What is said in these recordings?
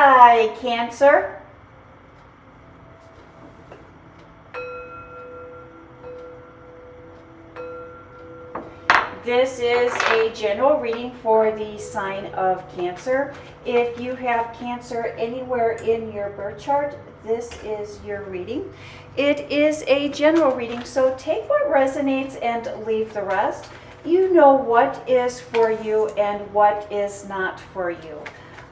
Hi, Cancer. This is a general reading for the sign of Cancer. If you have Cancer anywhere in your birth chart, this is your reading. It is a general reading, so take what resonates and leave the rest. You know what is for you and what is not for you.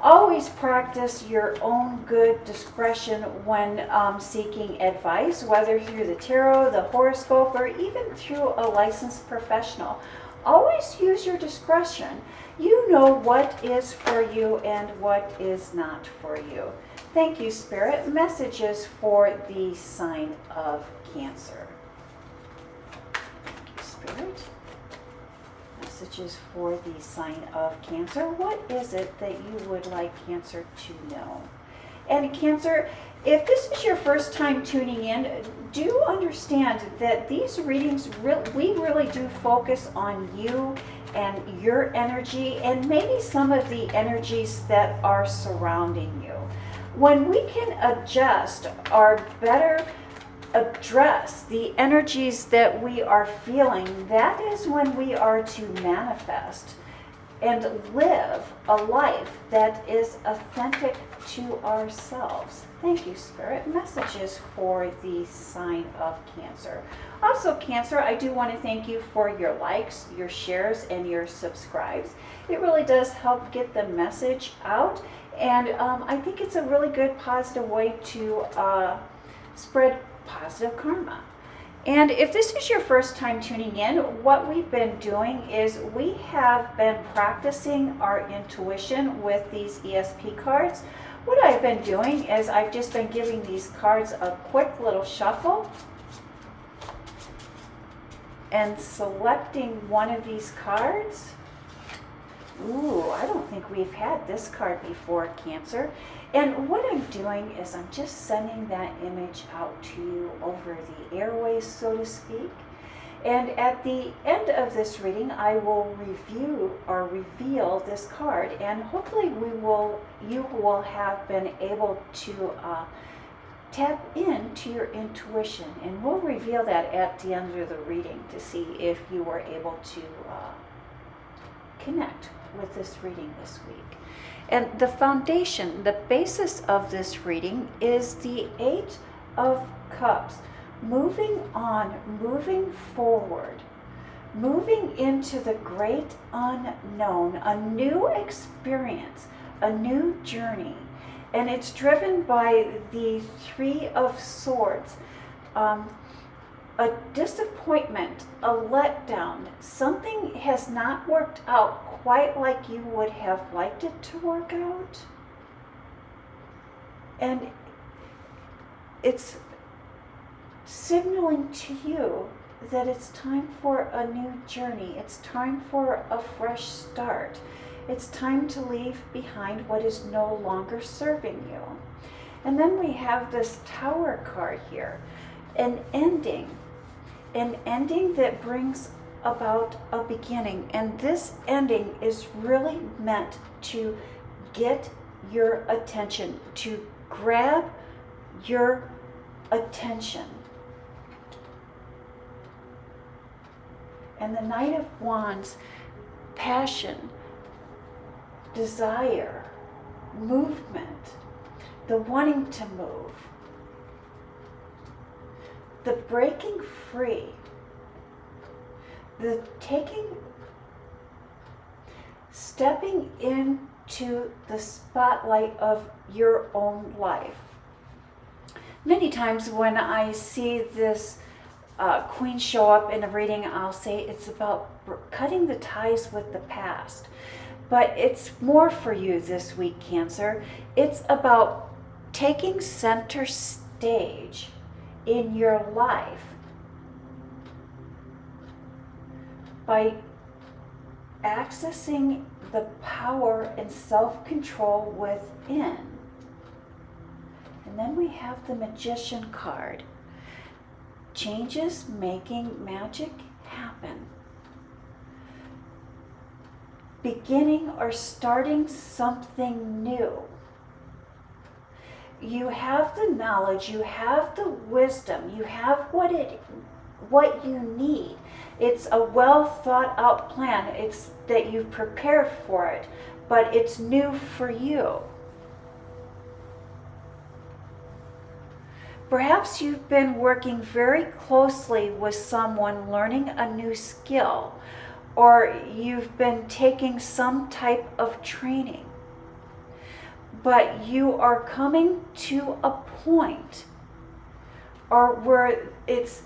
Always practice your own good discretion when seeking advice, whether through the tarot, the horoscope, or even through a licensed professional. Always use your discretion. You know what is for you and what is not for you. Thank you, Spirit. Messages for the sign of Cancer. Thank you, Spirit. Messages for the sign of Cancer. What is it that you would like Cancer to know? And Cancer, if this is your first time tuning in, do understand that these readings, we really do focus on you and your energy and maybe some of the energies that are surrounding you. When we can adjust or better address the energies that we are feeling, that is when we are to manifest and live a life that is authentic to ourselves. Thank you, Spirit. Messages for the sign of Cancer. Also, Cancer, I do want to thank you for your likes, your shares, and your subscribes. It really does help get the message out, and I think it's a really good positive way to spread positive karma. And if this is your first time tuning in, what we've been doing is we have been practicing our intuition with these ESP cards. What I've been doing is I've just been giving these cards a quick little shuffle and selecting one of these cards. Ooh, I don't think we've had this card before, Cancer. And what I'm doing is I'm just sending that image out to you over the airways, so to speak. And at the end of this reading, I will review or reveal this card, and hopefully you will have been able to tap into your intuition. And we'll reveal that at the end of the reading to see if you were able to connect with this reading this week. And the foundation, the basis of this reading is the Eight of Cups. Moving on, moving forward, moving into the great unknown, a new experience, a new journey. And it's driven by the Three of Swords. A disappointment, a letdown, something has not worked out quite like you would have liked it to work out. And it's signaling to you that it's time for a new journey. It's time for a fresh start. It's time to leave behind what is no longer serving you. And then we have this Tower card here, an ending that brings about a beginning. And this ending is really meant to get your attention, to grab your attention. And the Knight of Wands, passion, desire, movement, the wanting to move, the breaking free, the stepping into the spotlight of your own life. Many times when I see this queen show up in a reading, I'll say it's about cutting the ties with the past. But it's more for you this week, Cancer. It's about taking center stage in your life by accessing the power and self-control within. And then we have the Magician card. Changes making magic happen. Beginning or starting something new. You have the knowledge, you have the wisdom, you have what you need. It's a well thought out plan. It's that you've prepared for it, but it's new for you. Perhaps you've been working very closely with someone learning a new skill, or you've been taking some type of training. But you are coming to a point, or where it's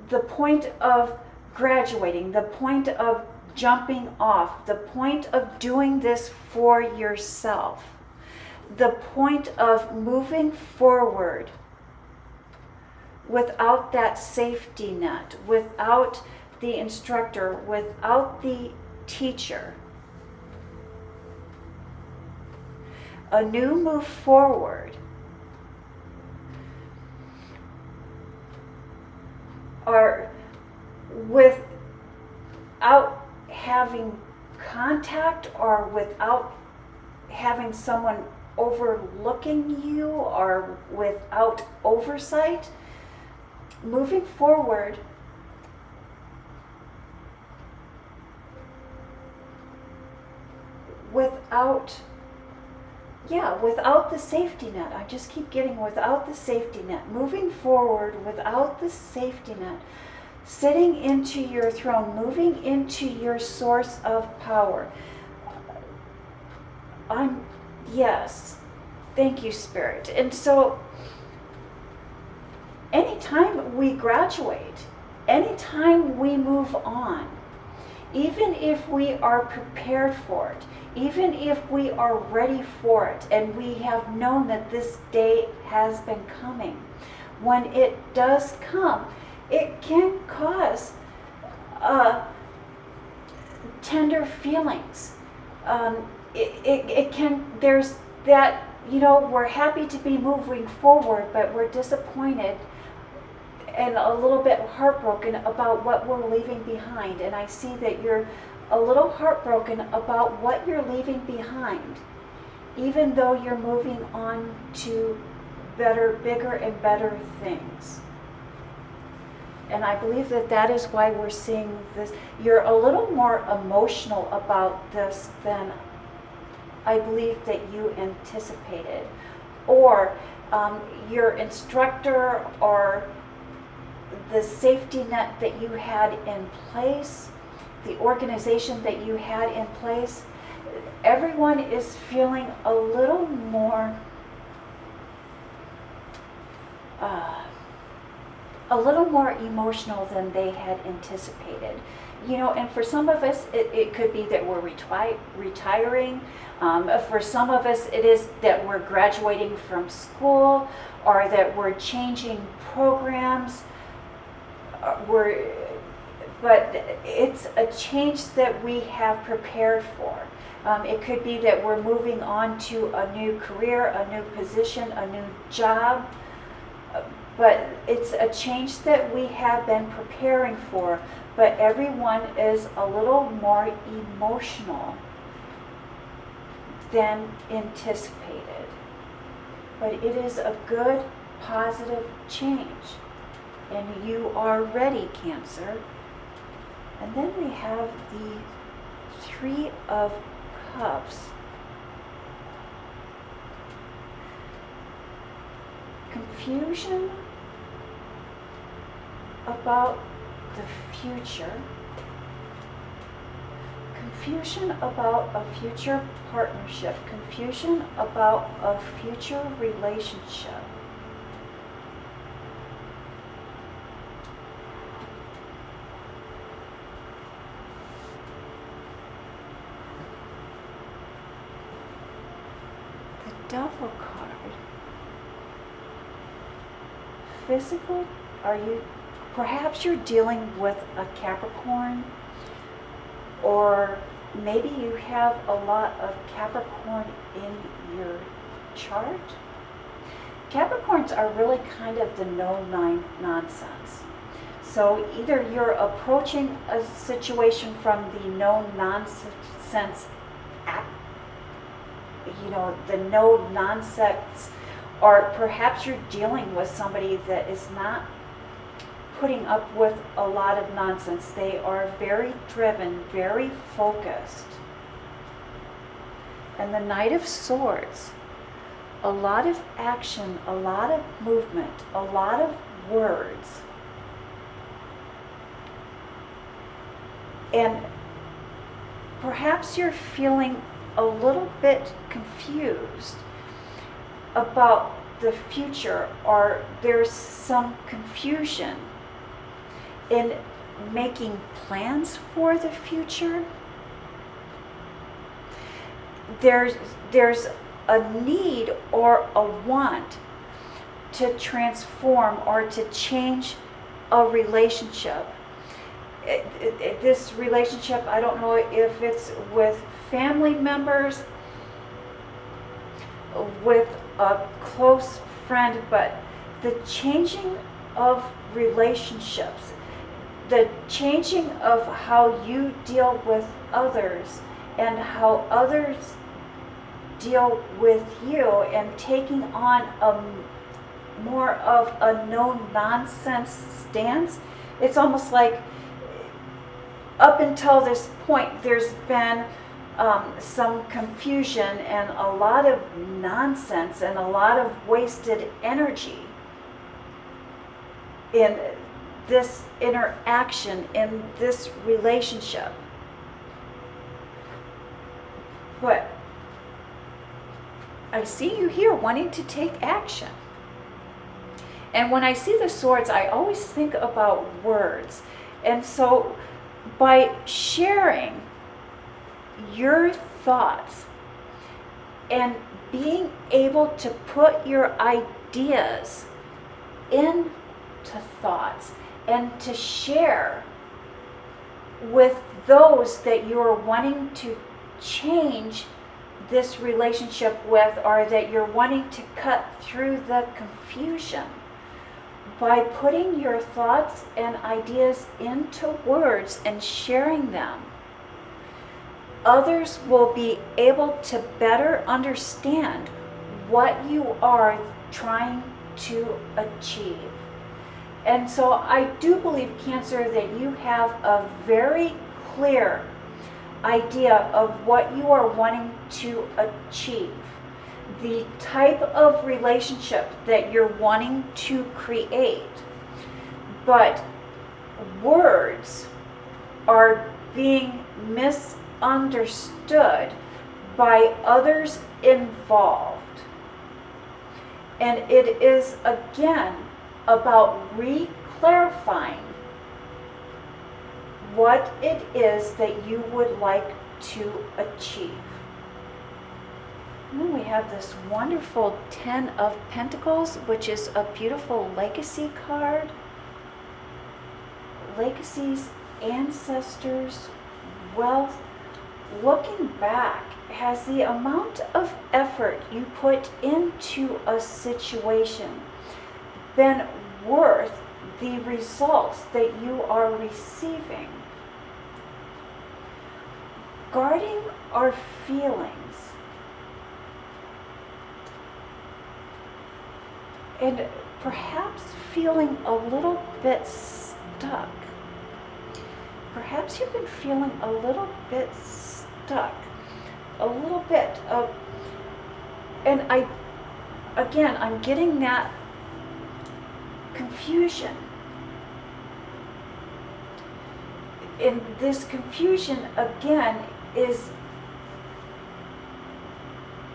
the point of graduating, the point of jumping off, the point of doing this for yourself, the point of moving forward without that safety net, without the instructor, without the teacher. A new move forward. Or without having contact, or without having someone overlooking you, or without oversight. Moving forward without the safety net. I just keep getting without the safety net. Moving forward without the safety net. Sitting into your throne, moving into your source of power. Yes. Thank you, Spirit. And so, anytime we graduate, anytime we move on, even if we are prepared for it, even if we are ready for it, and we have known that this day has been coming, when it does come, it can cause tender feelings. It can, there's that, we're happy to be moving forward, but we're disappointed and a little bit heartbroken about what we're leaving behind. And I see that you're a little heartbroken about what you're leaving behind, even though you're moving on to better, bigger and better things. And I believe that that is why we're seeing this. You're a little more emotional about this than I believe that you anticipated. Or your instructor, or the safety net that you had in place, the organization that you had in place, everyone is feeling a little more emotional than they had anticipated. And for some of us, it could be that we're retiring. For some of us, it is that we're graduating from school, or that we're changing programs. But it's a change that we have prepared for. It could be that we're moving on to a new career, a new position, a new job. But it's a change that we have been preparing for. But everyone is a little more emotional than anticipated. But it is a good, positive change. And you are ready, Cancer. And then we have the Three of Cups. Confusion about the future. Confusion about a future partnership. Confusion about a future relationship. The Devil card. Physical, perhaps you're dealing with a Capricorn, or maybe you have a lot of Capricorn in your chart. Capricorns are really kind of the no-nonsense. So either you're approaching a situation from the no-nonsense, the no-nonsense, Or perhaps you're dealing with somebody that is not putting up with a lot of nonsense. They are very driven, very focused. And the Knight of Swords, a lot of action, a lot of movement, a lot of words. And perhaps you're feeling a little bit confused about the future, or there's some confusion in making plans for the future. There's a need or a want to transform or to change a relationship. This relationship, I don't know if it's with family members, with a close friend, but the changing of relationships, the changing of how you deal with others and how others deal with you, and taking on a more of a no-nonsense stance. It's almost like up until this point there's been some confusion and a lot of nonsense and a lot of wasted energy in this interaction, in this relationship. But I see you here wanting to take action. And when I see the swords, I always think about words. And so by sharing your thoughts and being able to put your ideas into thoughts and to share with those that you are wanting to change this relationship with, or that you're wanting to cut through the confusion, by putting your thoughts and ideas into words and sharing them, others will be able to better understand what you are trying to achieve. And so I do believe, Cancer, that you have a very clear idea of what you are wanting to achieve, the type of relationship that you're wanting to create. But words are being misunderstood by others involved. And it is again about re-clarifying what it is that you would like to achieve. And then we have this wonderful 10 of Pentacles, which is a beautiful legacy card. Legacies, ancestors, wealth. Looking back, has the amount of effort you put into a situation been worth the results that you are receiving? Guarding our feelings and perhaps feeling a little bit stuck. Perhaps you've been feeling a little bit stuck, a little bit of, and I'm getting that confusion. And this confusion again is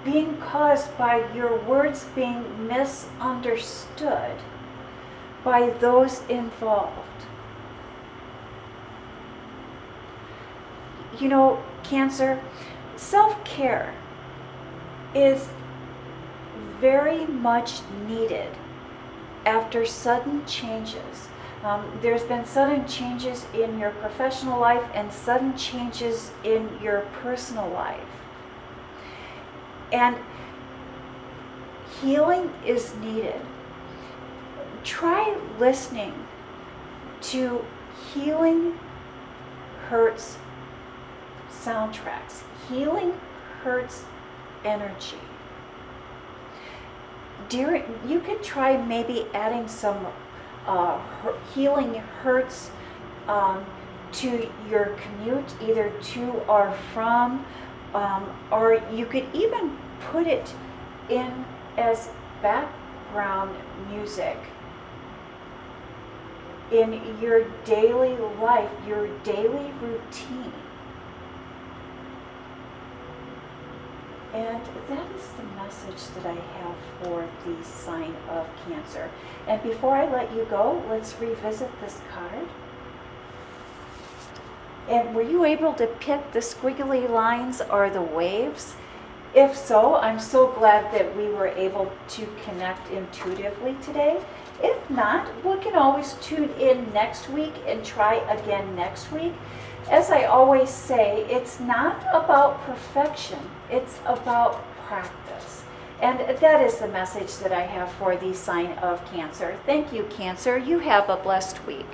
being caused by your words being misunderstood by those involved. You know, Cancer, self-care is very much needed after sudden changes. There's been sudden changes in your professional life and sudden changes in your personal life. And healing is needed. Try listening to Healing Hurts soundtracks. Healing Hurts energy. you could try maybe adding some healing hertz to your commute, either to or from, or you could even put it in as background music in your daily life, your daily routine. And that is the message that I have for the sign of Cancer. And before I let you go, let's revisit this card. And were you able to pick the squiggly lines or the waves? If so, I'm so glad that we were able to connect intuitively today. If not, we can always tune in next week and try again next week. As I always say, it's not about perfection, it's about practice. And that is the message that I have for the sign of Cancer. Thank you, Cancer. You have a blessed week.